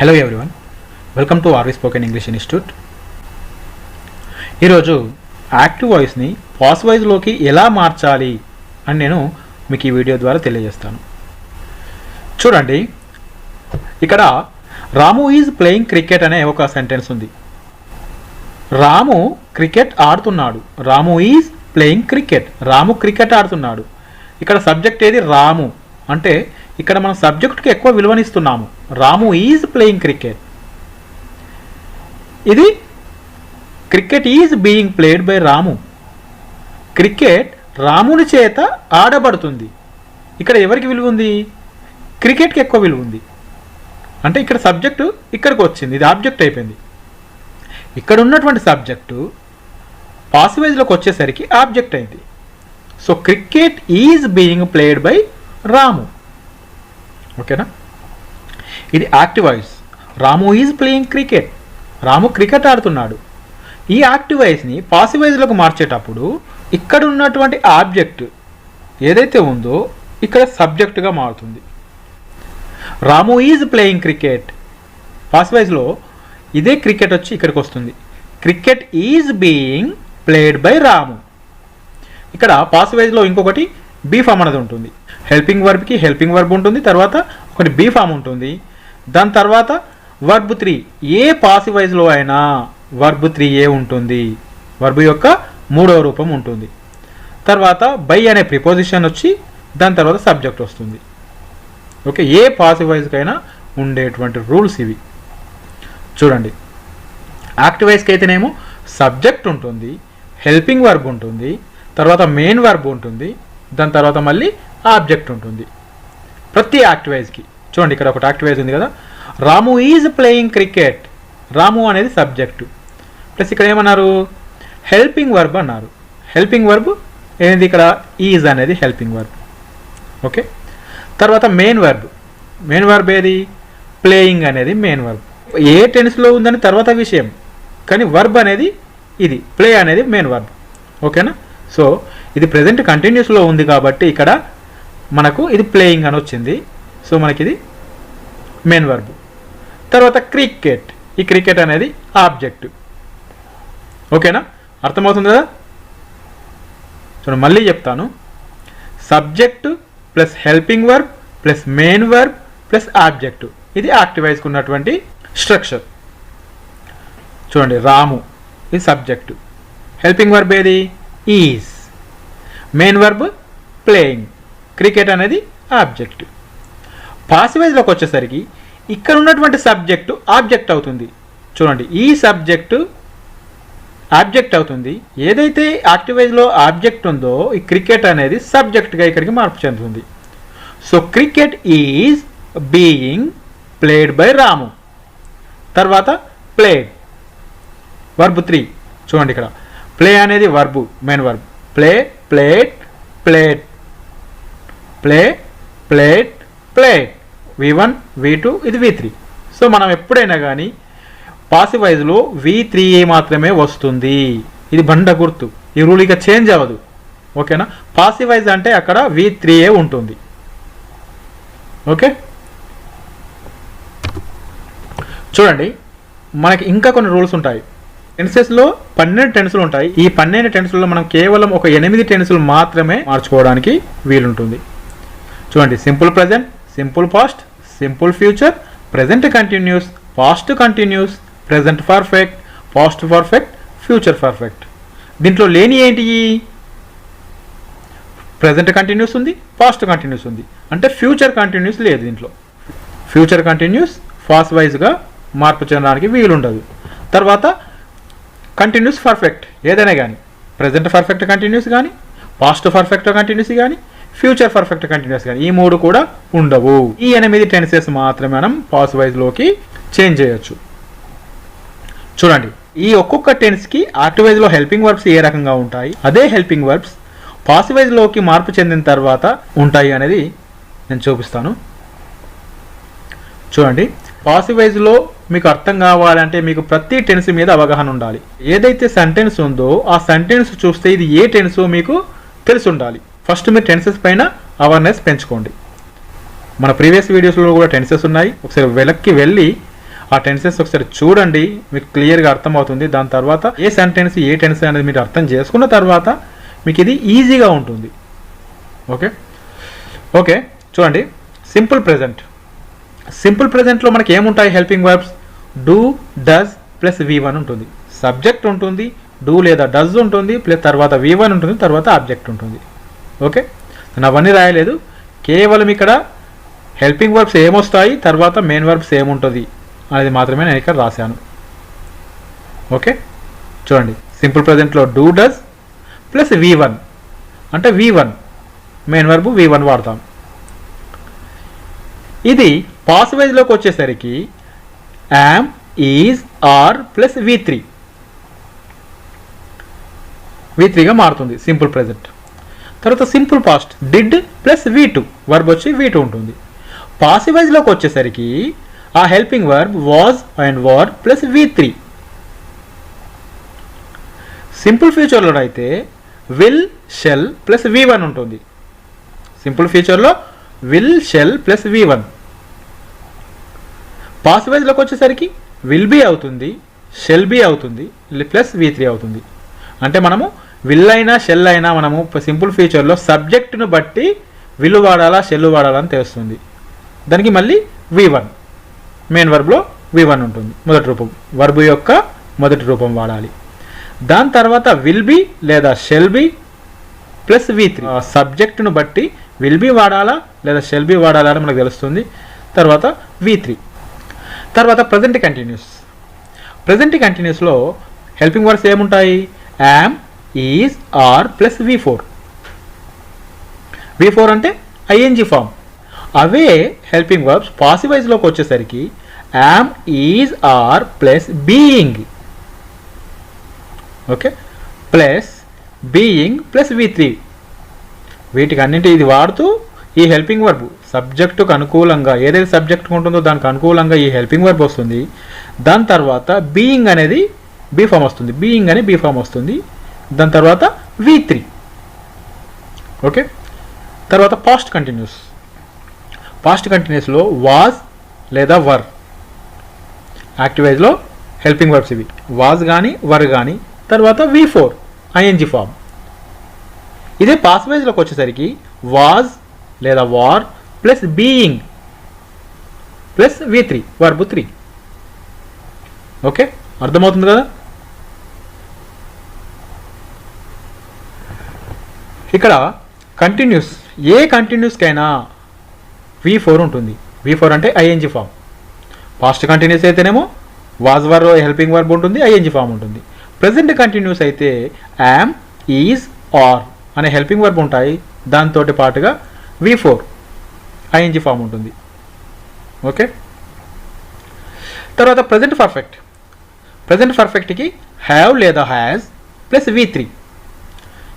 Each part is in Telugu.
Hello everyone, welcome to RV spoken English institute. ఈరోజు యాక్టివ్ వాయిస్ని పాస్ వాయిస్లోకి ఎలా మార్చాలి అని నేను మీకు ఈ వీడియో ద్వారా తెలియజేస్తాను. చూడండి, ఇక్కడ రాము ఈజ్ ప్లేయింగ్ క్రికెట్ అనే ఒక సెంటెన్స్ ఉంది. రాము క్రికెట్ ఆడుతున్నాడు. Ramu is playing cricket. Ramu cricket ఆడుతున్నాడు. ఇక్కడ సబ్జెక్ట్ ఏది? రాము. అంటే ఇక్కడ మనం సబ్జెక్ట్కి ఎక్కువ విలువనిస్తున్నాము. రాము ఈజ్ ప్లేయింగ్ క్రికెట్. ఇది cricket is being played by Ramu. Cricket రాముని చేత ఆడబడుతుంది. ఇక్కడ ఎవరికి విలువ ఉంది? క్రికెట్కి ఎక్కువ విలువ ఉంది. అంటే ఇక్కడ సబ్జెక్టు ఇక్కడికి వచ్చింది, ఇది ఆబ్జెక్ట్ అయిపోయింది. ఇక్కడ ఉన్నటువంటి సబ్జెక్టు పాసివేజ్లోకి వచ్చేసరికి ఆబ్జెక్ట్ అయింది. So cricket is being played by Ramu. ఓకేనా? ఇది active voice. Ramu is playing cricket. Ramu cricket ఆడుతున్నాడు. ఈ యాక్టివ్ వాయిస్ని పాసివ్ వాయిస్లోకి మార్చేటప్పుడు ఇక్కడ ఉన్నటువంటి ఆబ్జెక్ట్ ఏదైతే ఉందో ఇక్కడ సబ్జెక్టుగా మారుతుంది. Ramu is playing cricket. Passive వాయిస్లో ఇదే క్రికెట్ వచ్చి ఇక్కడికి వస్తుంది. Cricket is being played by Ramu. ఇక్కడ పాసివ్ వాయిస్లో ఇంకొకటి బీ ఫామ్ అనేది ఉంటుంది. హెల్పింగ్ వర్బ్కి హెల్పింగ్ వర్బ్ ఉంటుంది, తర్వాత ఒకటి బీ ఫామ్ ఉంటుంది. దాని తర్వాత వర్బ్ 3. ఏ పాసివ్ వాయిస్లో అయినా వర్బ్ 3ఏ ఉంటుంది. వర్బ్ యొక్క మూడవ రూపం ఉంటుంది. తర్వాత బై అనే ప్రిపోజిషన్ వచ్చి దాని తర్వాత సబ్జెక్ట్ వస్తుంది. ఓకే, ఏ పాసివ్ వాయిస్కైనా ఉండేటువంటి రూల్స్ ఇవి. చూడండి, యాక్టివ్ వాయిస్కి అయితేనేమో సబ్జెక్ట్ ఉంటుంది, హెల్పింగ్ వర్బ్ ఉంటుంది, తర్వాత మెయిన్ వర్బ్ ఉంటుంది, దాని తర్వాత మళ్ళీ ఆబ్జెక్ట్ ఉంటుంది. ప్రతి యాక్టివ్ వాయిస్కి చూడండి, ఇక్కడ ఒకటి యాక్టివ్ వాయిస్ ఉంది కదా. రాము ఈజ్ ప్లేయింగ్ క్రికెట్. రాము అనేది సబ్జెక్టు ప్లస్ ఇక్కడ ఏమన్నారు? హెల్పింగ్ వర్బ్ అన్నారు. హెల్పింగ్ వర్బ్ ఏంది? ఇక్కడ ఈజ్ అనేది హెల్పింగ్ వర్బ్. ఓకే, తర్వాత మెయిన్ వర్బ్. మెయిన్ వర్బ్ ఏది? ప్లేయింగ్ అనేది మెయిన్ వర్బ్. ఏ టెన్స్లో ఉందని తర్వాత విషయం, కానీ వర్బ్ అనేది ఇది, ప్లే అనేది మెయిన్ వర్బ్. ఓకేనా? సో ఇది ప్రెజెంట్ కంటిన్యూస్లో ఉంది కాబట్టి ఇక్కడ మనకు ఇది ప్లేయింగ్ అని వచ్చింది. సో మనకి ఇది మెయిన్ వర్బ్. తర్వాత క్రికెట్. ఈ క్రికెట్ అనేది ఆబ్జెక్ట్. ఓకేనా? అర్థమవుతుంది కదా? చూడండి, మళ్ళీ చెప్తాను. Subject plus helping verb plus main verb plus object. ఇది యాక్టివ్ వాయిస్కి ఉన్నటువంటి స్ట్రక్చర్. చూడండి, రాము ఇది సబ్జెక్టు, హెల్పింగ్ వర్బ్ ఏది? Is, main verb playing, cricket అనేది ఆబ్జెక్ట్. పాసివ్ వాయిస్లోకి వచ్చేసరికి ఇక్కడ ఉన్నటువంటి సబ్జెక్టు ఆబ్జెక్ట్ అవుతుంది. చూడండి, ఈ సబ్జెక్టు ఆబ్జెక్ట్ అవుతుంది. ఏదైతే యాక్టివ్ వాయిస్లో ఆబ్జెక్ట్ ఉందో ఈ క్రికెట్ అనేది సబ్జెక్ట్గా ఇక్కడికి మార్పు చెందుతుంది. So cricket is being played by Ramu. తర్వాత ప్లేడ్, వర్బ్ 3. చూడండి, ఇక్కడ ప్లే అనేది verb, main verb. Play, played, played, play, played, played. V1 V2 ఇది V3. సో మనం ఎప్పుడైనా కానీ పాసివ్ వాయిస్లో V3A మాత్రమే వస్తుంది. ఇది బండ గుర్తు. ఈ రూల్ ఇక చేంజ్ అవ్వదు. ఓకేనా? పాసివ్ వాయిస్ అంటే అక్కడ V3A ఉంటుంది. ఓకే, చూడండి, మనకి ఇంకా కొన్ని రూల్స్ ఉంటాయి. టెన్సెస్లో 12 టెన్సులు ఉంటాయి. ఈ 12 టెన్సుల్లో మనం కేవలం ఒక 8 టెన్సులు మాత్రమే మార్చుకోవడానికి వీలుంటుంది. చూడండి, simple present, simple past, simple future, present continuous, past continuous, present perfect, past perfect, future perfect. దీంట్లో లేని ఏంటి? ప్రజెంట్ కంటిన్యూస్ ఉంది, పాస్ట్ కంటిన్యూస్ ఉంది. అంటే ఫ్యూచర్ కంటిన్యూస్ లేదు దీంట్లో. ఫ్యూచర్ కంటిన్యూస్ ఫాస్ట్ వైజ్గా మార్పు చెందడానికి వీలుండదు. తర్వాత కంటిన్యూస్ పర్ఫెక్ట్ ఏదైనా కానీ, ప్రజెంట్ పర్ఫెక్ట్ కంటిన్యూస్ కానీ, పాస్ట్ పర్ఫెక్ట్ కంటిన్యూస్ కానీ, ఫ్యూచర్ పర్ఫెక్ట్ కంటిన్యూస్ కానీ, ఈ 3 కూడా ఉండవు. ఈ 8 టెన్సెస్ మాత్రమే మనం పాసివ్ వాయిస్లోకి చేంజ్ చేయొచ్చు. చూడండి, ఈ ఒక్కొక్క టెన్స్కి యాక్టివ్ వాయిస్లో హెల్పింగ్ వర్బ్స్ ఏ రకంగా ఉంటాయి, అదే హెల్పింగ్ వర్బ్స్ పాసివ్ వాయిస్లోకి మార్పు చెందిన తర్వాత ఉంటాయి అనేది నేను చూపిస్తాను. చూడండి, పాసివ్ వాయిస్లో మీకు అర్థం కావాలంటే మీకు ప్రతి టెన్స్ మీద అవగాహన ఉండాలి. ఏదైతే సెంటెన్స్ ఉందో ఆ సెంటెన్స్ చూస్తే ఇది ఏ టెన్సో మీకు తెలిసి ఉండాలి. ఫస్ట్ మీరు టెన్సెస్ పైన అవేర్నెస్ పెంచుకోండి. మన ప్రీవియస్ వీడియోస్లో కూడా టెన్సెస్ ఉన్నాయి. ఒకసారి వెనక్కి వెళ్ళి ఆ టెన్సెస్ ఒకసారి చూడండి, మీకు క్లియర్గా అర్థమవుతుంది. దాని తర్వాత ఏ సెంటెన్స్ ఏ టెన్స్ అనేది మీరు అర్థం చేసుకున్న తర్వాత మీకు ఇది ఈజీగా ఉంటుంది. ఓకే ఓకే చూడండి, సింపుల్ ప్రెజెంట్. సింపుల్ ప్రెజెంట్లో మనకి ఏముంటాయి? Helping verbs do, does plus V1 ఉంటుంది, సబ్జెక్ట్ ఉంటుంది, డూ లేదా డస్ ఉంటుంది, ప్లస్ తర్వాత V1 ఉంటుంది, తర్వాత ఆబ్జెక్ట్ ఉంటుంది. ఓకే, నేను అవన్నీ రాయలేదు, కేవలం ఇక్కడ హెల్పింగ్ వర్బ్స్ ఏమొస్తాయి, తర్వాత మెయిన్ వర్బ్స్ ఏముంటుంది అనేది మాత్రమే నేను ఇక్కడ రాశాను. ఓకే చూడండి, సింపుల్ ప్రెజెంట్లో డూ, డస్ ప్లస్ V1 అంటే V1 మెయిన్ వర్బ్ V1 వాడతాం. ఇది పాసివేజ్లోకి వచ్చేసరికి యామ్, ఈజ్, ఆర్ ప్లస్ V3గా మారుతుంది సింపుల్ ప్రెజెంట్. తర్వాత simple past did plus V2 verb వచ్చి V2 ఉంటుంది. పాసివైజ్లోకి వచ్చేసరికి ఆ helping verb was and war plus V3. Simple ఫ్యూచర్లో అయితే విల్, షెల్ ప్లస్ V1 ఉంటుంది. సింపుల్ ఫ్యూచర్లో విల్, షెల్ ప్లస్ V1. పాసివైజ్లోకి వచ్చేసరికి విల్ బీ అవుతుంది, షెల్ బీ అవుతుంది, ప్లస్ V3 అవుతుంది. అంటే మనము విల్ అయినా షెల్ అయినా మనము సింపుల్ ఫ్యూచర్లో సబ్జెక్టును బట్టి విల్ వాడాలా షెల్ వాడాలా అని తెలుస్తుంది. దానికి మళ్ళీ V1 మెయిన్ వర్బ్లో V1 ఉంటుంది, మొదటి రూపం, వర్బ్ యొక్క మొదటి రూపం వాడాలి. దాని తర్వాత విల్ బీ లేదా షెల్ బీ ప్లస్ V3. సబ్జెక్టును బట్టి విల్ బీ వాడాలా లేదా షెల్ బీ వాడాలా అని మనకు తెలుస్తుంది. తర్వాత V3. తర్వాత ప్రజెంట్ కంటిన్యూస్. ప్రజెంట్ కంటిన్యూస్లో హెల్పింగ్ వర్బ్స్ ఏముంటాయి? Am, is, are plus V4. V4 అంటే ING ఫామ్. అవే హెల్పింగ్ వర్బ్స్ పాసివైజ్లోకి వచ్చేసరికి am, is, are plus being. Okay, plus being plus V3. వీటికి అన్నింటి ఇది వాడుతూ ఈ హెల్పింగ్ వర్బ్ సబ్జెక్టుకు అనుకూలంగా ఏదైతే సబ్జెక్ట్ ఉంటుందో దానికి అనుకూలంగా ఈ హెల్పింగ్ వర్బ్ వస్తుంది. దాని తర్వాత బీయింగ్ అనేది బీ ఫామ్ వస్తుంది, బీయింగ్ అని బీ ఫామ్ వస్తుంది. దాని తర్వాత V3. ఓకే, తర్వాత పాస్ట్ కంటిన్యూస్. పాస్ట్ కంటిన్యూస్లో వాజ్ లేదా వర్. యాక్టివైజ్లో హెల్పింగ్ వర్బ్స్ ఇవి వాజ్ కానీ వర్ కానీ. తర్వాత V4 ING ఫామ్. ఇదే పాసివైజ్లోకి వచ్చేసరికి వాజ్ లేదా war plus being plus V3 verb 3. Okay, అర్థమవుతుంది కదా? ఇక్కడ కంటిన్యూస్, ఏ కంటిన్యూస్కైనా V4 ఉంటుంది. V4 అంటే ING ఫామ్. పాస్ట్ కంటిన్యూస్ అయితేనేమో వాజ్ వర్ హెల్పింగ్ వర్బ్ ఉంటుంది, ING ఫామ్ ఉంటుంది. ప్రెజెంట్ కంటిన్యూస్ అయితే యామ్, ఈజ్, ఆర్ అనే హెల్పింగ్ వర్బ్ ఉంటాయి, దాంతో పాటుగా V4 ING ఫామ్ ఉంటుంది. ఓకే, తర్వాత ప్రజెంట్ పర్ఫెక్ట్. ప్రజెంట్ పర్ఫెక్ట్కి హ్యావ్ లేదా హ్యాజ్ ప్లస్ V3.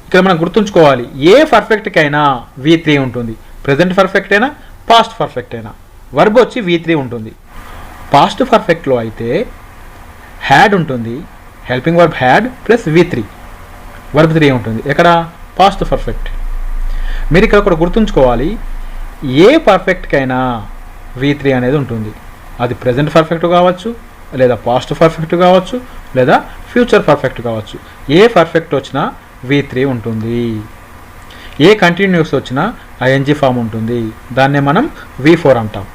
ఇక్కడ మనం గుర్తుంచుకోవాలి, ఏ పర్ఫెక్ట్కైనా V3 ఉంటుంది. ప్రజెంట్ పర్ఫెక్ట్ అయినా పాస్ట్ పర్ఫెక్ట్ అయినా వర్బ్ వచ్చి V3 ఉంటుంది. పాస్ట్ పర్ఫెక్ట్లో అయితే హ్యాడ్ ఉంటుంది, helping verb had plus V3 verb 3 ఉంటుంది. ఎక్కడ? Past perfect. మీరు ఇక్కడ కూడా గుర్తుంచుకోవాలి, ఏ పర్ఫెక్ట్కైనా V3 అనేది ఉంటుంది. అది ప్రజెంట్ పర్ఫెక్ట్ కావచ్చు, లేదా పాస్ట్ పర్ఫెక్ట్ కావచ్చు, లేదా ఫ్యూచర్ పర్ఫెక్ట్ కావచ్చు. ఏ పర్ఫెక్ట్ వచ్చినా V3 ఉంటుంది. ఏ కంటిన్యూస్ వచ్చినా ING ఫామ్ ఉంటుంది. దాన్నే మనం V4 అంటాం.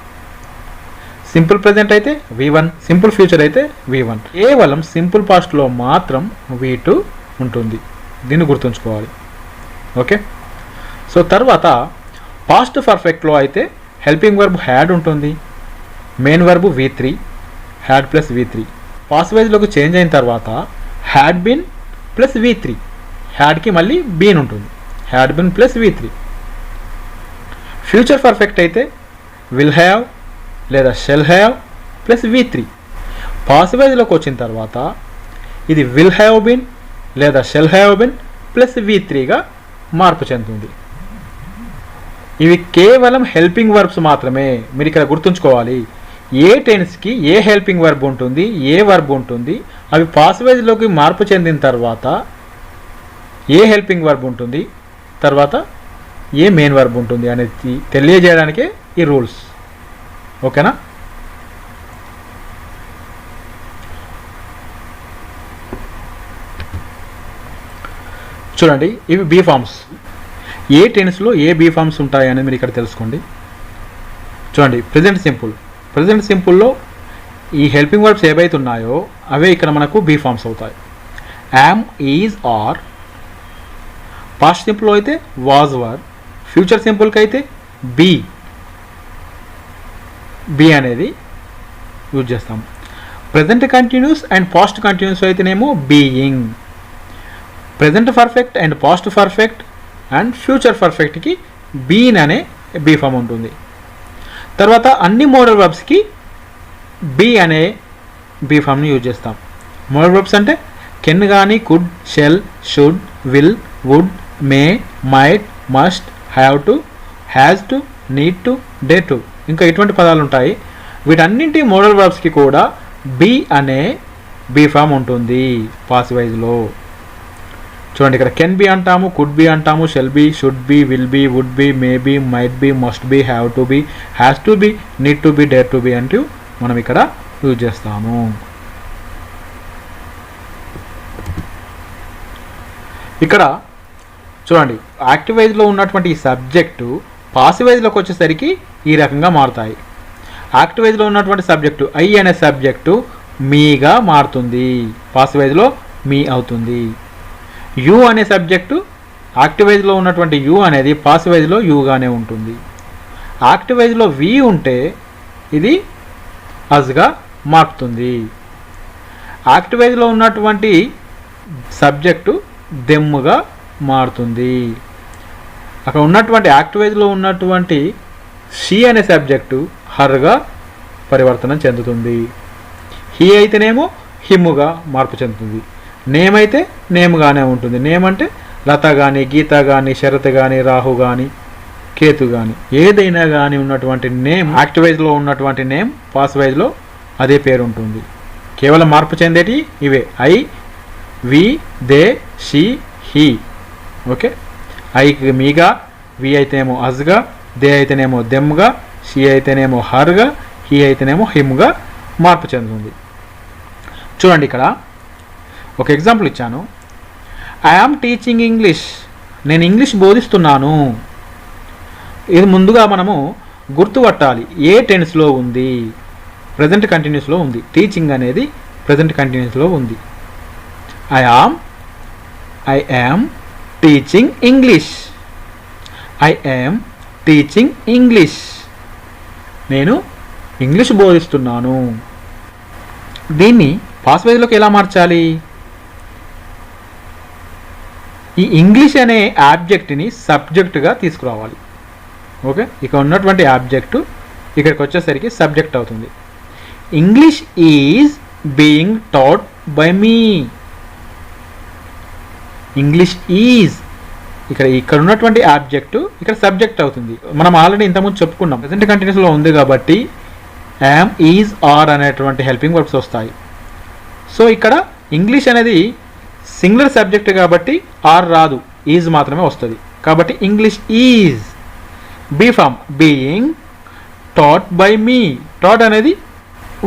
సింపుల్ ప్రెజెంట్ అయితే V1, సింపుల్ ఫ్యూచర్ అయితే V1. కేవలం సింపుల్ పాస్ట్లో మాత్రం V2 ఉంటుంది. దీన్ని గుర్తుంచుకోవాలి. ఓకే, సో తర్వాత పాస్ట్ పర్ఫెక్ట్లో అయితే హెల్పింగ్ వర్బ్ హ్యాడ్ ఉంటుంది, main verb V3 had plus V3. పాసివైజ్లోకి చేంజ్ అయిన తర్వాత హ్యాడ్ బిన్ ప్లస్ V3. హ్యాడ్కి మళ్ళీ బీన్ ఉంటుంది, had been plus V3. Future perfect అయితే విల్ హ్యావ్ లేదా షెల్ హ్యావ్ ప్లస్ V3. పాసివైజ్లోకి వచ్చిన తర్వాత ఇది విల్ హ్యావ్ బిన్ లేదా షెల్ హ్యావ్ బిన్ ప్లస్ V3గా మార్పు చెందుతుంది. ఇవి కేవలం హెల్పింగ్ వర్బ్స్ మాత్రమే. మీరు ఇక్కడ గుర్తుంచుకోవాలి, ఏ టెన్స్కి ఏ హెల్పింగ్ వర్బ్ ఉంటుంది, ఏ వర్బ్ ఉంటుంది, అవి పాసివైజ్లోకి మార్పు చెందిన తర్వాత ఏ హెల్పింగ్ వర్బ్ ఉంటుంది, తర్వాత ఏ మెయిన్ వర్బ్ ఉంటుంది అనేది తెలియజేయడానికే ఈ రూల్స్. ఓకేనా? చూడండి, ఇవి బీ ఫామ్స్. ఏ టెన్స్లో ఏ బీ ఫామ్స్ ఉంటాయి అనేది మీరు ఇక్కడ తెలుసుకోండి. చూడండి, ప్రజెంట్ సింపుల్లో ఈ హెల్పింగ్ వర్బ్స్ ఏవైతే ఉన్నాయో అవే ఇక్కడ మనకు బీ ఫామ్స్ అవుతాయి. Am, is, are. పాస్ట్ సింపుల్లో అయితే వాజ్, వర్. ఫ్యూచర్ సింపుల్కి అయితే బీ అనేది యూజ్ చేస్తాం. Present continuous and past continuous అయితేనేమో being. Present perfect and past perfect and future పర్ఫెక్ట్కి బీన్ అనే బీ ఫామ్ ఉంటుంది. తర్వాత అన్ని మోడల్ వర్బ్స్కి బీ అనే బీ ఫామ్ని యూజ్ చేస్తాం. మోడల్ వర్బ్స్ అంటే కెన్ కానీ, could, shall, should, will, would, may, might, must, have to, has to, need to, dare to, ఇంకా ఇటువంటి పదాలు ఉంటాయి. వీటన్నింటి మోడల్ వర్బ్స్కి కూడా బీ అనే బీ ఫామ్ ఉంటుంది పాసివైజ్లో. చూడండి, ఇక్కడ కెన్ బి అంటాము, కుడ్ బి అంటాము, shall be, should be, will be, would be, may be, might be, must be, have to be, has to be, need to be, dare to be అంటూ మనం ఇక్కడ యూజ్ చేస్తాము. ఇక్కడ చూడండి, యాక్టివైజ్లో ఉన్నటువంటి ఈ సబ్జెక్టు పాసివైజ్లోకి వచ్చేసరికి ఈ రకంగా మారుతాయి. యాక్టివైజ్లో ఉన్నటువంటి సబ్జెక్టు ఐ అనే సబ్జెక్టు మీగా మారుతుంది, పాసివైజ్లో మీ అవుతుంది. యు అనే సబ్జెక్టు యాక్టివైజ్లో ఉన్నటువంటి యు అనేది పాసివైజ్లో యుగానే ఉంటుంది. యాక్టివైజ్లో వి ఉంటే ఇది అజ్గా మారుతుంది. యాక్టివైజ్లో ఉన్నటువంటి సబ్జెక్టు దెమ్ముగా మారుతుంది. అక్కడ ఉన్నటువంటి యాక్టివైజ్లో ఉన్నటువంటి షీ అనే సబ్జెక్టు హర్గా పరివర్తన చెందుతుంది. హీ అయితేనేమో హిమ్ముగా మార్పు చెందుతుంది. నేమ్ అయితే నేమ్గానే ఉంటుంది. నేమ్ అంటే లత కానీ, గీత కానీ, శరత్ కానీ, రాహు కానీ, కేతు కానీ, ఏదైనా కానీ ఉన్నటువంటి నేమ్ యాక్టివైజ్లో ఉన్నటువంటి నేమ్ పాసివైజ్లో అదే పేరు ఉంటుంది. కేవలం మార్పు చెందేటి ఇవే I, we, they, she, he. Okay, ఐకి మీగా, వి అయితేనేమో అజ్గా, దే అయితేనేమో దెమ్గా, షీ అయితేనేమో హర్గా, హీ అయితేనేమో హిమ్గా మార్పు చెందుతుంది. చూడండి, ఇక్కడ ఒక ఎగ్జాంపుల్ ఇచ్చాను. I am teaching English. నేను ఇంగ్లీష్ బోధిస్తున్నాను. ఇది ముందుగా మనము గుర్తుపట్టాలి ఏ టెన్స్లో ఉంది. ప్రజెంట్ కంటిన్యూస్లో ఉంది. టీచింగ్ అనేది ప్రజెంట్ కంటిన్యూస్లో ఉంది. I am teaching English. I am teaching English. నేను ఇంగ్లీష్ బోధిస్తున్నాను. దీన్ని పాస్వేజ్లోకి ఎలా మార్చాలి? ఈ ఇంగ్లీష్ అనే ఆబ్జెక్ట్ని సబ్జెక్టుగా తీసుకురావాలి. ఓకే, ఇక ఉన్నటువంటి ఆబ్జెక్టు ఇక్కడికి వచ్చేసరికి సబ్జెక్ట్ అవుతుంది. English is being taught by me. English is ఇక్కడ ఉన్నటువంటి ఆబ్జెక్టు ఇక్కడ సబ్జెక్ట్ అవుతుంది. మనం ఆల్రెడీ ఇంతకుముందు చెప్పుకున్నాం, ప్రెజెంట్ కంటిన్యూస్లో ఉంది కాబట్టి యామ్, ఈజ్, ఆర్ అనేటువంటి హెల్పింగ్ వర్బ్స్ వస్తాయి. సో ఇక్కడ ఇంగ్లీష్ అనేది సింగులర్ సబ్జెక్ట్ కాబట్టి ఆర్ రాదు, ఈజ్ మాత్రమే వస్తుంది. కాబట్టి English is be form, being taught by me. Taught అనేది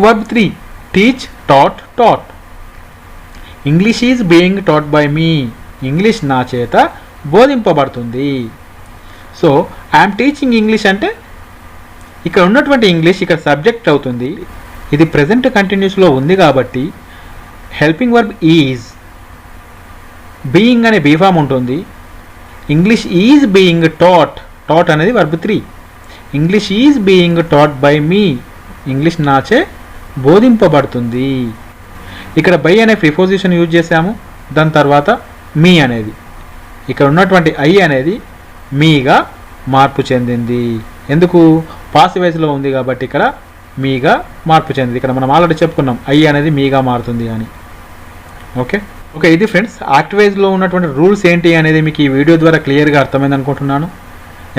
verb 3, teach, taught, taught. English is being taught by me. English నా చేత బోధింపబడుతుంది. సో ఐఎమ్ టీచింగ్ ఇంగ్లీష్ అంటే ఇక్కడ ఉన్నటువంటి ఇంగ్లీష్ ఇక్కడ సబ్జెక్ట్ అవుతుంది. ఇది ప్రెజెంట్ కంటిన్యూస్లో ఉంది కాబట్టి హెల్పింగ్ వర్బ్ ఈజ్, బీయింగ్ అనే బీ ఫామ్ ఉంటుంది. English is being taught, taught అనేది verb 3. English is being taught by me. English నాచే బోధింపబడుతుంది. ఇక్కడ బై అనే ప్రిపోజిషన్ యూజ్ చేసాము. దాని తర్వాత మీ అనేది, ఇక్కడ ఉన్నటువంటి ఐ అనేది మీగా మార్పు చెందింది. ఎందుకు? పాసివైజ్లో ఉంది కాబట్టి ఇక్కడ మీగా మార్పు చెందింది. ఇక్కడ మనం ఆల్రెడీ చెప్పుకున్నాం ఐ అనేది మీగా మారుతుంది అని. ఓకే, ఇది ఫ్రెండ్స్ యాక్టివైజ్లో ఉన్నటువంటి రూల్స్ ఏంటి అనేది మీకు ఈ వీడియో ద్వారా క్లియర్గా అర్థమైంది అనుకుంటున్నాను.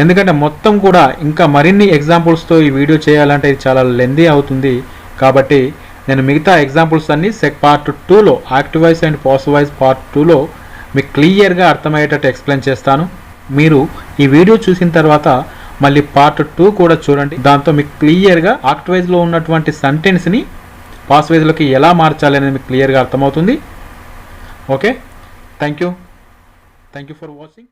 ఎందుకంటే మొత్తం కూడా ఇంకా మరిన్ని ఎగ్జాంపుల్స్తో ఈ వీడియో చేయాలంటే ఇది చాలా లెందీ అవుతుంది. కాబట్టి నేను మిగతా ఎగ్జాంపుల్స్ అన్నీ పార్ట్ 2లో, యాక్టివైజ్ అండ్ పాసివైజ్ పార్ట్ 2లో మీకు క్లియర్గా అర్థమయ్యేటట్టు ఎక్స్ప్లెయిన్ చేస్తాను. మీరు ఈ వీడియో చూసిన తర్వాత మళ్ళీ పార్ట్ 2 కూడా చూడండి. దాంతో మీకు క్లియర్గా యాక్టివైజ్లో ఉన్నటువంటి సెంటెన్స్ని పాసివైజ్లోకి ఎలా మార్చాలి అనేది మీకు క్లియర్గా అర్థమవుతుంది. Okay, thank you. Thank you for watching.